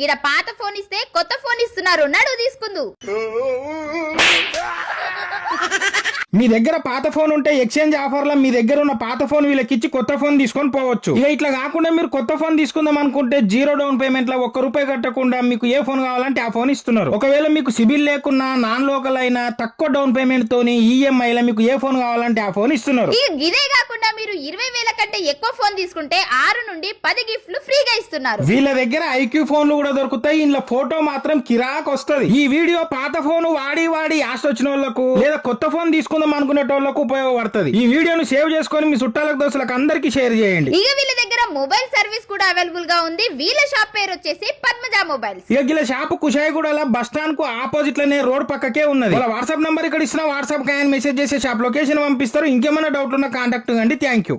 గిడ పాత ఫోన్ ఇస్తే కొత్త ఫోన్ ఇస్తున్నారు, నడు తీసుకుందు. మీ దగ్గర పాత ఫోన్ ఉంటే ఎక్స్చేంజ్ ఆఫర్ లో మీ దగ్గర ఉన్న పాత ఫోన్ వీళ్ళకిచ్చి కొత్త ఫోన్ తీసుకొని పోవచ్చు. ఇక ఇట్లా కాకుండా మీరు కొత్త ఫోన్ తీసుకుందాం అనుకుంటే 0 డౌన్ పేమెంట్ లో ₹1 కట్టకుండా మీకు ఏ ఫోన్ కావాలంటే ఆ ఫోన్ ఇస్తున్నారు. ఒకవేళ మీకు సిబిల్ లేకున్నా, నాన్ లోకల్ అయినా, తక్కువ డౌన్ పేమెంట్ తోని ఈఎంఐ లో మీకు ఏ ఫోన్ కావాలంటే ఆ ఫోన్ ఇస్తున్నారు. ఇదే కాకుండా మీరు 20,000 కంటే ఎక్కువ ఫోన్ తీసుకుంటే 6 నుండి 10 గిఫ్ట్లు ఫ్రీగా ఇస్తున్నారు. వీళ్ళ దగ్గర ఐక్యూ ఫోన్లు కూడా దొరుకుతాయి. ఇందులో ఫోటో మాత్రం కిరాక్ వస్తుంది. ఈ వీడియో పాత ఫోన్ వాడి ఆశ వచ్చిన వాళ్ళకు లేదా కొత్త ఫోన్ తీసుకుందాం అనుకునేటోళ్లకు ఉపయోగపడుతుంది. ఈ వీడియోను సేవ్ చేసుకొని మీ చుట్టాలకు, దోస్తులకు అందరికి షేర్ చేయండి. ఇక వీళ్ళ దగ్గర మొబైల్ సర్వీస్ కూడా అవైలబుల్ గా ఉంది. వీళ్ళ షాప్ పేరు వచ్చేసి పద్మజ మొబైల్స్. ఇక వీళ్ళ షాప్ కుషాయిగూడ బస్ స్టాండ్ కు ఆపోజిట్ లోనే రోడ్ పక్కకే ఉన్నది. వాళ్ళ వాట్సాప్ నంబర్ ఇక్కడ ఇస్తున్నా, వాట్సాప్ కి మెసేజ్ చేసి షాప్ లొకేషన్ పంపిస్తారు. ఇంకేమైనా డౌట్ ఉన్నా కాంటాక్ట్ కండి. Thank you.